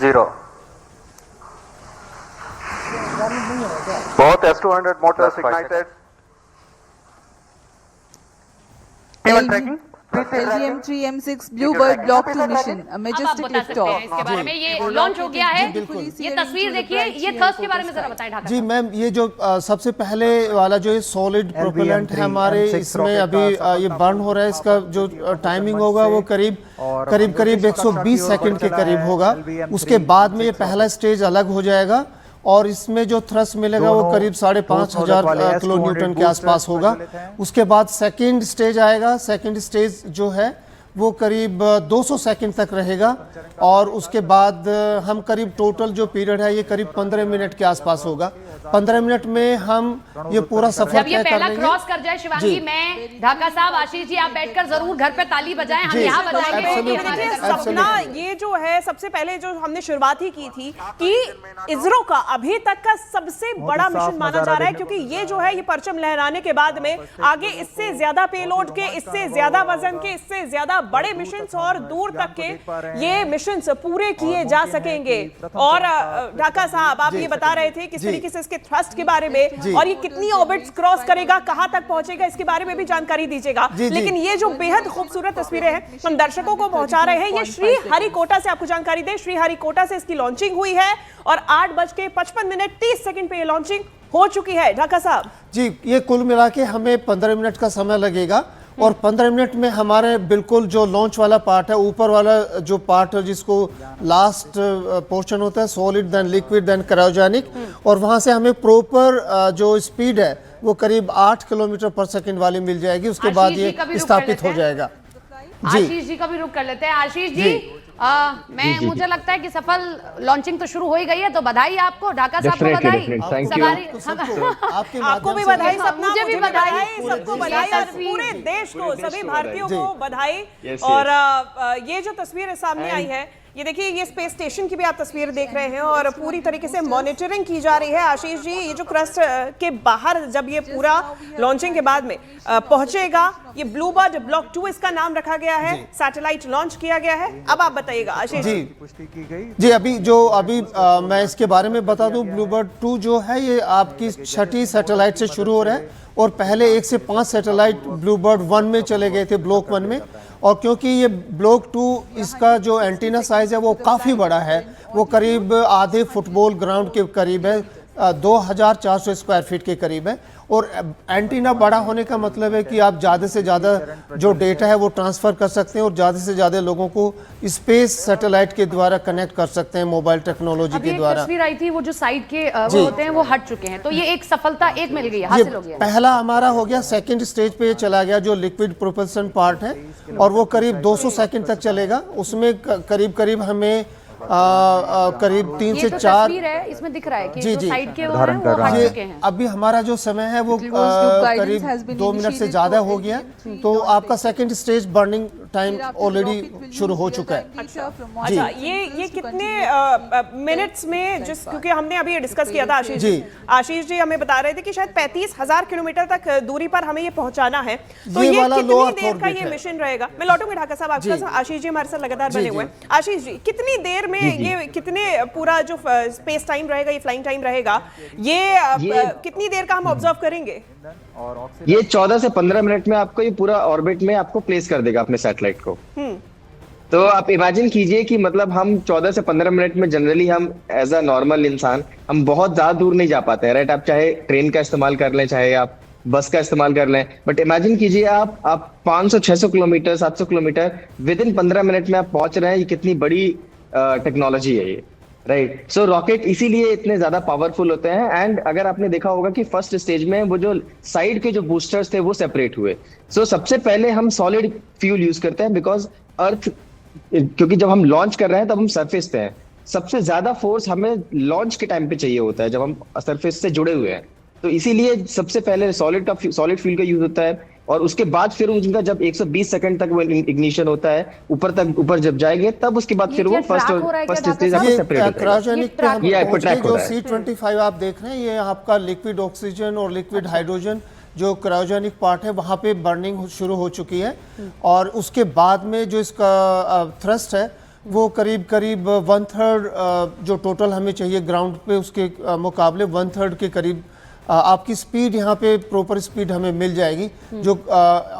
0. Both S200 motors ignited. Even tracking. LGM-3M6 Bluebird Block 2 mission, a अब आप majestic बता सकते हैं liftoff. इसके बारे में। ये लॉन्च हो गया है, ये तस्वीर देखिए, ये थर्स्ट के बारे में जरा बताएं ढाका जी साहब। मैम, ये जो सबसे पहले वाला जो ये सॉलिड प्रोपेलेंट है हमारे, इसमें अभी ये बर्न हो रहा है। इसका जो टाइमिंग होगा वो करीब 120 सेकंड के करीब होगा। उसके बाद में ये पहला स्टेज अलग हो जाएगा और इसमें जो थ्रस्ट मिलेगा वो करीब 5,500 किलो न्यूटन के आसपास होगा। उसके बाद सेकंड स्टेज आएगा। सेकंड स्टेज जो है वो करीब 200 सेकंड तक रहेगा और उसके बाद हम करीब टोटल जो पीरियड है ये करीब 15 मिनट के आसपास होगा। 15 मिनट में हम ये पूरा सफर जब ये तय कर पहला लेंगे। क्रॉस कर जाए शिवांगी, मैं ढाका साहब, आशीष जी, आप बैठकर जरूर घर पे ताली बजाएं, हम जी, यहाँ बजाएंगे। absolutely, ये हमारे देखिए सपना, ये जो है सबसे पहले जो हमने शुरुआत ही की थी कि इसरो का अभी तक का सबसे बड़ा मिशन माना जा रहा है, क्योंकि ये जो है ये परचम लहराने के बाद में आगे इससे ज्यादा पेलोड के, इससे ज्यादा वजन के, इससे ज्यादा बड़े मिशंस और दूर तक के ये मिशंस पूरे किए जा सकेंगे। और ढाका साहब, आप ये बता रहे थे किस तरीके से इसके थ्रस्ट के बारे में और ये कितनी ऑर्बिट्स क्रॉस करेगा, कहां तक पहुंचेगा, इसके बारे में भी जानकारी दीजिएगा। लेकिन ये जो बेहद खूबसूरत तस्वीरें हैं हम दर्शकों को पहुंचा रहे हैं, ये श्री हरिकोटा से आपको जानकारी दें। श्री हरिकोटा से इसकी लॉन्चिंग हुई है और 8:55:30 पे ये लॉन्चिंग हो चुकी है। ढाका साहब जी, ये कुल मिला के हमें 15 मिनट का समय लगेगा और 15 मिनट में हमारे बिल्कुल जो लॉन्च वाला पार्ट है, ऊपर वाला जो पार्ट है जिसको लास्ट पोर्शन होता है, solid then liquid then cryogenic, और वहां से हमें प्रॉपर जो स्पीड है वो करीब 8 किलोमीटर पर सेकंड वाली मिल जाएगी। उसके बाद आशीष जी का भी ये रुक स्थापित कर हो लेते हैं। जाएगा। आशीष जी का भी रुक कर लेते हैं। आशीष जी, मुझे लगता है कि सफल लॉन्चिंग तो शुरू हो ही गई है, तो बधाई आपको, ढाका साहब को बधाई, आपको भी बधाई, सपना मुझे भी बधाई, सबको बधाई और पूरे देश को, सभी भारतीयों को बधाई। और ये जो तस्वीर सामने आई है, ये देखिए, ये स्पेस स्टेशन की भी आप तस्वीर देख रहे हैं और पूरी तरीके से मॉनिटरिंग की जा रही है। आशीष जी, ये जो क्रस्ट के बाहर जब ये पूरा लॉन्चिंग के बाद में पहुंचेगा, ये ब्लूबर्ड ब्लॉक 2 इसका नाम रखा गया है, सैटेलाइट लॉन्च किया गया है। अब आप बताइएगा आशीष जी। अभी मैं इसके बारे में बता दूं, ब्लूबर्ड 2 जो है ये आपकी 6ठी सैटेलाइट से शुरू हो रहा है और पहले 1 से 5 सैटेलाइट ब्लूबर्ड 1 में चले गए थे, ब्लॉक 1 में। और क्योंकि ये ब्लॉक 2 इसका जो एंटीना साइज है वो काफ़ी बड़ा है, वो करीब आधे फुटबॉल ग्राउंड के करीब है, 2400 स्क्वायर फीट के करीब है। और एंटीना बड़ा होने का मतलब है कि आप ज़्यादा से ज़्यादा जो डेटा है वो ट्रांसफ़र कर सकते हैं और ज़्यादा से ज़्यादा लोगों को स्पेस सैटेलाइट के द्वारा कनेक्ट कर सकते हैं मोबाइल टेक्नोलॉजी के द्वारा। तस्वीर आई थी, वो जो साइड के वो होते हैं वो हट चुके हैं, तो ये एक सफलता एक मिल गई, हासिल हो गया। पहला हमारा हो गया, सेकंड स्टेज पे ये चला गया जो लिक्विड प्रोपल्सन पार्ट है और वो करीब 200 सेकंड तक चलेगा। उसमें करीब हमें करीब 3 से 4 तस्वीर है, इसमें दिख रहा है कि जी, जो जी, साइड के वो हैं वो हट चुके हैं। अभी हमारा जो समय है वो करीब 2 मिनट से ज्यादा हो गया, तो आपका second stage burning time already शुरू हो चुका है। अच्छा, ये कितने मिनट्स में, जिस क्योंकि हमने अभी डिस्कस किया था आशीष जी हमें बता रहे थे कि शायद 35,000 किलोमीटर तक दूरी पर हमें ये पहुंचाना है, तो ये कितनी देर का ये मिशन रहेगा? मैं लौटूंगी ढाका साहब आपके पास। आशीष जी हमारे साथ लगातार बने हुए हैं। आशीष जी, कितनी देर में ये कितने पूरा जो स्पेस टाइम रहेगा, ये फ्लाइंग टाइम रहेगा, ये कितनी देर का हम ऑब्जर्व करेंगे? ये 14 से 15 मिनट में आपको ये पूरा ऑर्बिट में आपको प्लेस कर देगा अपने सैटेलाइट को। तो आप इमेजिन कीजिए कि मतलब हम 14 से 15 मिनट में जनरली हम एज अ नॉर्मल इंसान हम बहुत ज्यादा दूर नहीं जा पाते हैं, राइट? आप चाहे ट्रेन का इस्तेमाल कर लें, चाहे आप बस का इस्तेमाल कर लें, बट इमेजिन कीजिए आप 500-600 kilometre, 700 kilometre with in 15 minute में आप पहुंच रहे हैं। ये कितनी बड़ी टेक्नोलॉजी है ये, राइट? सो रॉकेट इसीलिए इतने ज्यादा पावरफुल होते हैं। एंड अगर आपने देखा होगा कि फर्स्ट स्टेज में वो जो साइड के जो बूस्टर्स थे वो सेपरेट हुए। सो सबसे पहले हम सॉलिड फ्यूल यूज करते हैं, बिकॉज अर्थ, क्योंकि जब हम लॉन्च कर रहे हैं तब हम सरफेस पे हैं, सबसे ज्यादा फोर्स हमें लॉन्च के टाइम पे चाहिए होता है जब हम सरफेस से जुड़े हुए हैं। तो इसीलिए सबसे पहले सॉलिड फ्यूल का यूज होता है और उसके बाद फिर उनका जब 120 सेकंड तक वो इग्निशन होता है, ऊपर जब जाएंगे तब उसके बाद फिर वो फर्स्ट स्टेज आपका सेपरेट होता है। क्रायोजेनिक पे हम ये पहुंच गए, ट्रैक हो जो रहा है। C25 आप देख रहे हैं, ये आपका लिक्विड ऑक्सीजन और लिक्विड हाइड्रोजन जो क्रायोजेनिक पार्ट है वहाँ पे बर्निंग शुरू हो चुकी है और उसके बाद में जो इसका थ्रस्ट है वो करीब करीब 1/3 जो टोटल हमें चाहिए ग्राउंड पे उसके मुकाबले 1/3 के करीब आपकी स्पीड यहाँ पे प्रॉपर स्पीड हमें मिल जाएगी जो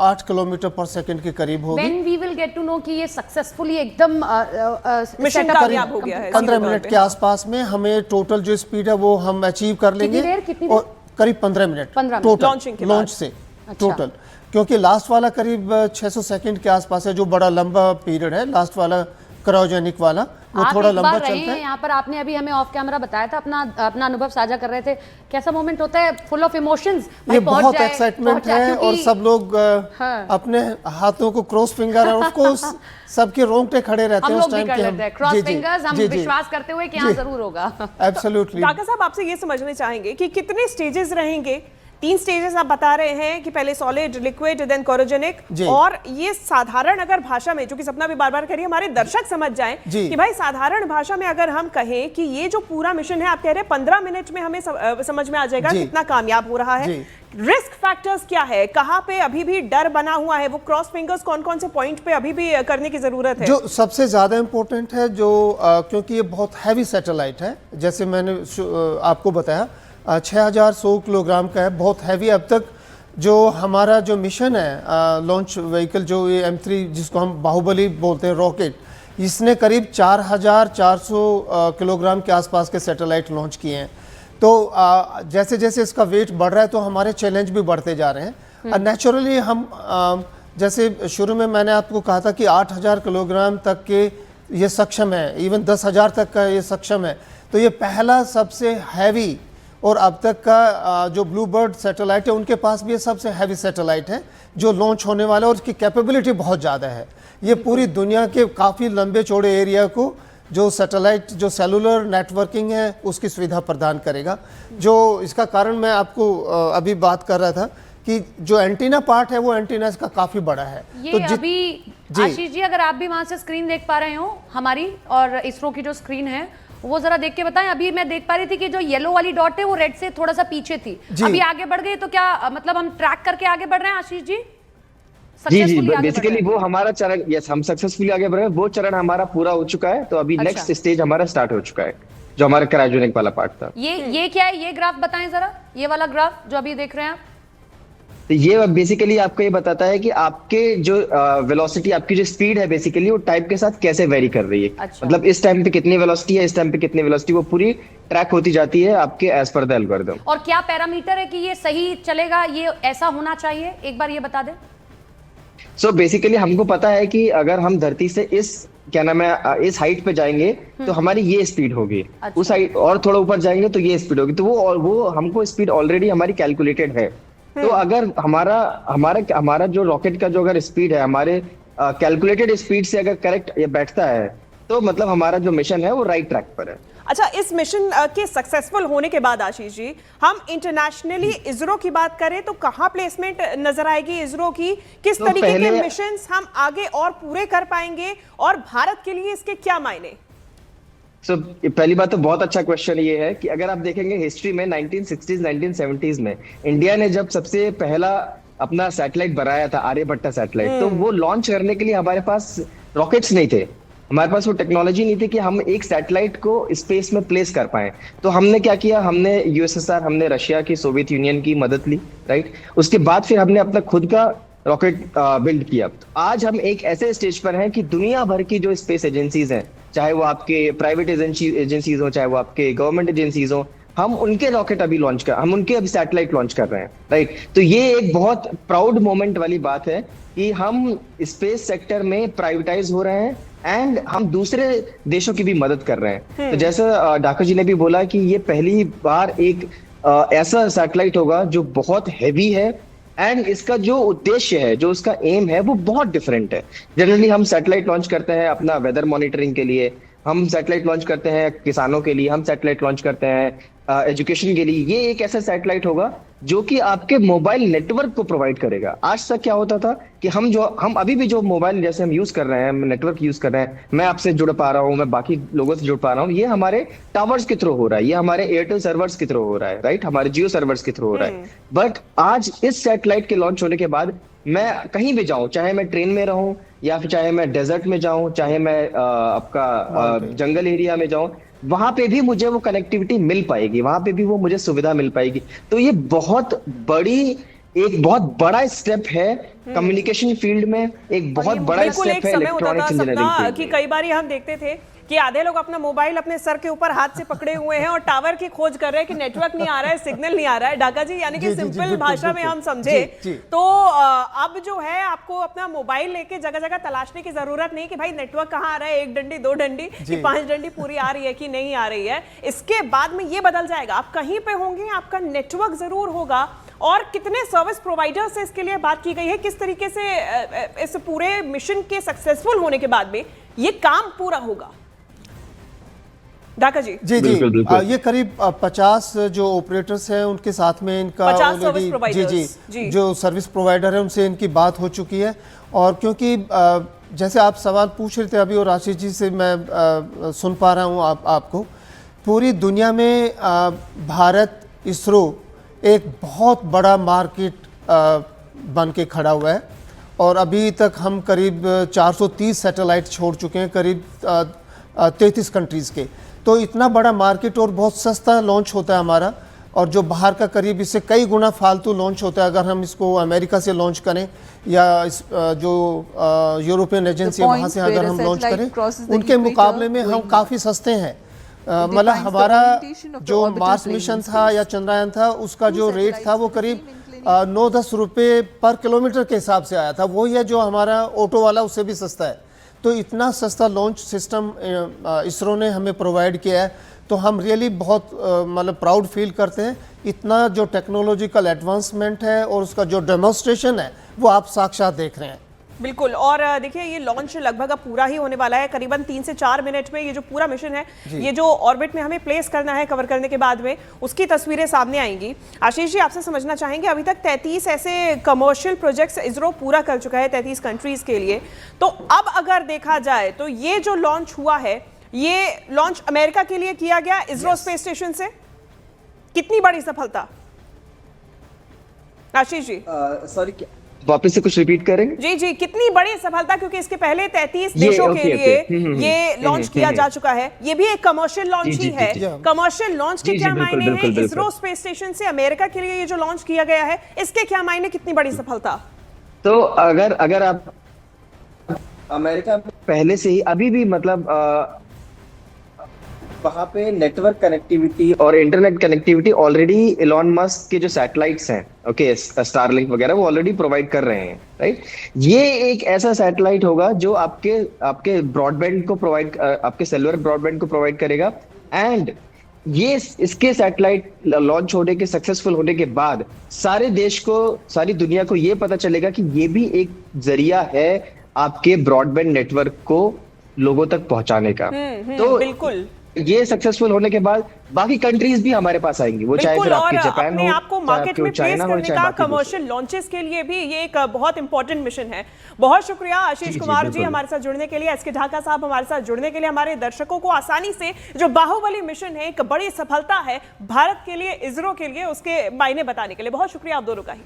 8 किलोमीटर पर सेकंड के करीब होगी। When we will get to know कि ये सक्सेसफुली एकदम मिशन setup कामयाब हो गया है 15 मिनट के आसपास में हमें टोटल जो स्पीड है वो हम अचीव कर लेंगे। कितनी देर? और करीब 15 मिनट 15 टोटल लॉन्चिंग के बाद। लॉन्च से टोटल, क्योंकि लास्ट वाला करीब 600 सेकंड के आसपास है जो बड़ा लंबा पीरियड है, लास्ट वाला क्रायोजेनिक वाला वो आप थोड़ा एक लंबा बार रहे चलता हैं है। यहाँ पर, आपने अभी हमें ऑफ कैमरा बताया था, अपना अनुभव साझा कर रहे थे। कैसा मोमेंट होता है? Full of emotions. ये बहुत एक्साइटमेंट है और सब लोग हाँ। अपने हाथों को क्रॉस फिंगर और उसको सबके रोंगटे खड़े रहते हम हैं लोग उस भी टाइम कर के लेते हैं क्रॉस फिंगर्स, हम विश्वास करते हुए कि हाँ जरूर होगा। एब्सोल्युटली। ढाका साहब, आपसे ये समझना चाहेंगे कि कितने स्टेजेस रहेंगे? 3 स्टेजेस आप बता रहे हैं कि पहले सॉलिड, लिक्विड, देन कोरोजेनिक, और ये साधारण अगर भाषा में, जो कि सपना भी बार बार करिए, हमारे दर्शक समझ जाएं कि भाई साधारण भाषा में अगर हम कहें कि ये जो पूरा मिशन है, आप कह रहे हैं 15 मिनट में हमें समझ में आ जाएगा कितना कामयाब हो रहा है। रिस्क फैक्टर्स क्या है? कहाँ पे अभी भी डर बना हुआ है? वो क्रॉस फिंगर्स कौन कौन से पॉइंट पे अभी भी करने की जरूरत है? जो सबसे ज्यादा इंपॉर्टेंट है जो क्योंकि ये बहुत हैवी सैटेलाइट है, जैसे मैंने आपको बताया 6100 किलोग्राम का है, बहुत हैवी। अब तक जो हमारा जो मिशन है लॉन्च व्हीकल, जो ये M3 जिसको हम बाहुबली बोलते हैं रॉकेट, इसने करीब 4400 किलोग्राम के आसपास के सैटेलाइट लॉन्च किए हैं। तो जैसे जैसे इसका वेट बढ़ रहा है तो हमारे चैलेंज भी बढ़ते जा रहे हैं। नेचुरली हम जैसे शुरू में मैंने आपको कहा था कि 8000 किलोग्राम तक के ये सक्षम है, इवन 10,000 तक का ये सक्षम है। तो ये पहला सबसे हैवी, और अब तक का जो ब्लू बर्ड सैटेलाइट है उनके पास भी ये सबसे हैवी सैटेलाइट है जो लॉन्च होने वाला है, और इसकी कैपेबिलिटी बहुत ज़्यादा है। ये पूरी दुनिया के काफ़ी लंबे चौड़े एरिया को जो सैटेलाइट, जो सेलुलर नेटवर्किंग है उसकी सुविधा प्रदान करेगा। जो इसका कारण मैं आपको अभी बात कर रहा था कि जो एंटीना पार्ट है वो एंटीना इसका काफ़ी बड़ा है। ये तो अभी आशीष जी, अगर आप भी वहाँ से स्क्रीन देख पा रहे हो हमारी, और इसरो की जो स्क्रीन है वो जरा देख के बताएं। अभी मैं देख पा रही थी कि जो येलो वाली डॉट है वो रेड से थोड़ा सा पीछे थी, अभी आगे बढ़ गई, तो क्या मतलब हम ट्रैक करके आगे बढ़ रहे हैं आशीष जी? जी, बेसिकली वो हमारा चरण, यस, हम सक्सेसफुली आगे बढ़ रहे हैं। वो चरण हमारा पूरा हो चुका है, तो अभी नेक्स्ट स्टेज हमारा स्टार्ट हो चुका है, जो हमारा क्रायोजेनिक वाला पार्ट था। ये क्या है? ये ग्राफ बताएं जरा, ये वाला ग्राफ जो अभी देख रहे हैं आप। तो ये बेसिकली आपको ये बताता है कि आपके जो वेलोसिटी, आपकी जो स्पीड है बेसिकली वो टाइम के साथ कैसे वेरी कर रही है। अच्छा। मतलब इस टाइम पे कितनी वेलोसिटी है, इस टाइम पे कितनी वेलोसिटी, वो पूरी ट्रैक होती जाती है आपके एज पर द एल्गोरिथम। और क्या पैरामीटर है कि ये सही चलेगा, ये ऐसा होना चाहिए, एक बार ये बता दें। सो बेसिकली हमको पता है कि अगर हम धरती से इस क्या नाम है इस हाइट पे जाएंगे तो हमारी ये स्पीड होगी। अच्छा। उस हाइट और थोड़ा ऊपर जाएंगे तो ये स्पीड होगी। तो वो हमको स्पीड ऑलरेडी हमारी कैलकुलेटेड है। तो अगर हमारा जो रॉकेट का जो अगर स्पीड है हमारे कैलकुलेटेड स्पीड से अगर करेक्ट ये बैठता है तो मतलब हमारा जो मिशन है वो राइट ट्रैक पर है। अच्छा, इस मिशन के सक्सेसफुल होने के बाद आशीष जी, हम इंटरनेशनली इसरो की बात करें तो कहाँ प्लेसमेंट नजर आएगी इसरो की? किस तो तरीके के पहले- मिशंस हम आगे और पूरे कर पाएंगे, और भारत के लिए इसके क्या मायने? पहली बात तो बहुत अच्छा क्वेश्चन ये है कि अगर आप देखेंगे हिस्ट्री में 1960s 1970s में इंडिया ने जब सबसे पहला अपना सैटेलाइट बनाया था, आर्यभट्टा सैटेलाइट, तो वो लॉन्च करने के लिए हमारे पास रॉकेट्स नहीं थे, हमारे पास वो टेक्नोलॉजी नहीं थी कि हम एक सैटेलाइट को स्पेस में प्लेस कर पाए। तो हमने क्या किया, हमने यूएसएसआर, हमने रशिया की, सोवियत यूनियन की मदद ली, राइट। उसके बाद फिर हमने अपना खुद का रॉकेट बिल्ड किया। तो आज हम एक ऐसे स्टेज पर हैं कि दुनिया भर की जो स्पेस एजेंसीज हैं, चाहे वो आपके प्राइवेट एजेंसीज हो, चाहे वो आपके गवर्नमेंट एजेंसीज हो, हम उनके रॉकेट अभी हम उनके अभी सैटेलाइट लॉन्च कर रहे हैं, राइट। तो ये एक बहुत प्राउड मोमेंट वाली बात है कि हम स्पेस सेक्टर में प्राइवेटाइज हो रहे हैं एंड हम दूसरे देशों की भी मदद कर रहे हैं। तो जैसा ढाका जी ने भी बोला कि ये पहली बार एक ऐसा सैटेलाइट होगा जो बहुत हैवी है एंड इसका जो उद्देश्य है, जो उसका एम है, वो बहुत डिफरेंट है। जनरली हम सैटेलाइट लॉन्च करते हैं अपना वेदर मॉनिटरिंग के लिए, हम सैटेलाइट लॉन्च करते हैं किसानों के लिए, हम सैटेलाइट लॉन्च करते हैं एजुकेशन के लिए। ये एक ऐसा सैटेलाइट होगा जो कि आपके मोबाइल नेटवर्क को प्रोवाइड करेगा। आज तक क्या होता था कि हम अभी भी जो मोबाइल जैसे हम यूज कर रहे हैं, नेटवर्क यूज कर रहे हैं, मैं आपसे जुड़ पा रहा हूँ, मैं बाकी लोगों से जुड़ पा रहा हूँ, ये हमारे टावर्स के थ्रू हो रहा है, ये हमारे एयरटेल सर्वर्स के थ्रू हो रहा है, राइट, हमारे जियो सर्वर्स के थ्रू हो रहा है। बट आज इस सैटेलाइट के लॉन्च होने के बाद मैं कहीं भी जाऊं, चाहे मैं ट्रेन में रहूं, या फिर चाहे मैं डेजर्ट में जाऊं, चाहे मैं आपका जंगल एरिया में जाऊं, वहां पे भी मुझे वो कनेक्टिविटी मिल पाएगी, वहां पे भी वो मुझे सुविधा मिल पाएगी। तो ये एक बहुत बड़ा स्टेप है कम्युनिकेशन फील्ड में, एक बहुत बड़ा बिल्कुल स्टेप एक है समय होता था इलेक्ट्रॉनिक्स इंजीनियरिंग सपना फील्ड कि में। कई बार हम देखते थे कि आधे लोग अपना मोबाइल अपने सर के ऊपर हाथ से पकड़े हुए हैं और टावर की खोज कर रहे हैं कि नेटवर्क नहीं आ रहा है, सिग्नल नहीं आ रहा है। ढाका जी, यानी कि जी, जी, सिंपल बिल्कुल, भाषा में बिल्कुल। हम समझे जी। तो अब जो है आपको अपना मोबाइल लेके जगह जगह तलाशने की जरूरत नहीं कि भाई नेटवर्क कहाँ आ रहा है, 1 डंडी 2 डंडी कि 5 डंडी पूरी आ रही है कि नहीं आ रही है। इसके बाद में ये बदल जाएगा, आप कहीं पे होंगे आपका नेटवर्क जरूर होगा। और कितने सर्विस प्रोवाइडर से इसके लिए बात की गई है, किस तरीके से इस पूरे मिशन के सक्सेसफुल होने के बाद में ये काम पूरा होगा? ढाका जी। जी बिल्कुल, बिल्कुल। ये करीब 50 जो ऑपरेटर्स हैं उनके साथ में इनका 50 सर्विस already- प्रोवाइडर्स, जी। जो सर्विस प्रोवाइडर है उनसे इनकी बात हो चुकी है। और क्योंकि जैसे आप सवाल पूछ रहे थे अभी और आशीष जी से मैं सुन पा रहा हूँ आपको, पूरी दुनिया में भारत इसरो एक बहुत बड़ा मार्केट बन के खड़ा हुआ है। और अभी तक हम करीब 430 सैटेलाइट छोड़ चुके हैं, करीब 33 कंट्रीज़ के। तो इतना बड़ा मार्केट और बहुत सस्ता लॉन्च होता है हमारा, और जो बाहर का करीब इससे कई गुना फालतू लॉन्च होता है। अगर हम इसको अमेरिका से लॉन्च करें या जो यूरोपियन एजेंसी है वहाँ से अगर हम लॉन्च करें, उनके मुकाबले में हम काफ़ी सस्ते हैं। मतलब हमारा जो मार्स मिशन था या चंद्रयान था उसका जो रेट था वो करीब 9-10 रुपये पर किलोमीटर के हिसाब से आया था। वही है जो हमारा ऑटो वाला उससे भी सस्ता है। तो इतना सस्ता लॉन्च सिस्टम इसरो ने हमें प्रोवाइड किया है, तो हम रियली बहुत मतलब प्राउड फील करते हैं। इतना जो टेक्नोलॉजिकल एडवांसमेंट है और उसका जो डेमोन्स्ट्रेशन है वो आप साक्षात देख रहे हैं। बिल्कुल। और देखिए ये लॉन्च लगभग अब पूरा ही होने वाला है, करीबन 3 से 4 मिनट में ये जो पूरा मिशन है, ये जो ऑर्बिट में हमें प्लेस करना है, कवर करने के बाद में उसकी तस्वीरें सामने आएंगी। आशीष जी, आपसे समझना चाहेंगे, अभी तक 33 ऐसे कमर्शियल प्रोजेक्ट्स इसरो पूरा कर चुका है 33 कंट्रीज के लिए। तो अब अगर देखा जाए तो ये जो लॉन्च हुआ है, ये लॉन्च अमेरिका के लिए किया गया इसरो स्पेस स्टेशन से, कितनी बड़ी सफलता? आशीष जी सॉरी, वापस से कुछ रिपीट करेंगे? जी जी, कितनी बड़ी सफलता, क्योंकि इसके पहले 33 देशों के लिए ये लॉन्च किया जा चुका है। ये भी एक कमर्शियल लॉन्च ही है। कमर्शियल लॉन्च के क्या मायने हैं? इसरो स्पेस स्टेशन से अमेरिका के लिए ये जो लॉन्च किया गया है, इसके क्या मायने, कितनी बड़ी सफलता? तो अगर आप अमेरिका में पहले से ही अभी भी मतलब वहां पे नेटवर्क कनेक्टिविटी और internet connectivity already Elon Musk के जो सैटेलाइट्स हैं, ओके, स्टारलिंक वगैरह, वो ऑलरेडी प्रोवाइड कर रहे हैं, राइट। ये एक ऐसा सैटेलाइट होगा जो आपके ब्रॉडबैंड को प्रोवाइड, आपके सेलुलर ब्रॉडबैंड को प्रोवाइड करेगा। एंड ये इसके सैटेलाइट लॉन्च होने के, सक्सेसफुल होने के बाद सारे देश को, सारी दुनिया को ये पता चलेगा कि ये भी एक जरिया है आपके ब्रॉडबैंड नेटवर्क को लोगों तक पहुंचाने का। तो बिल्कुल, ये सक्सेसफुल होने के बाद बाकी कंट्रीज भी हमारे पास आएंगी, वो चाहे फिर आपकी जापान हो, आपको मार्केट में प्लेस करने का, कमर्शियल लॉन्चेस के लिए भी ये एक बहुत इंपॉर्टेंट मिशन है। बहुत शुक्रिया आशीष कुमार जी हमारे साथ जुड़ने के लिए, एसके ढाका साहब हमारे साथ जुड़ने के लिए। हमारे दर्शकों को आसानी से जो बाहुबली मिशन है, एक बड़ी सफलता है भारत के लिए, इसरो के लिए, उसके मायने बताने के लिए बहुत शुक्रिया आप दोनों का ही।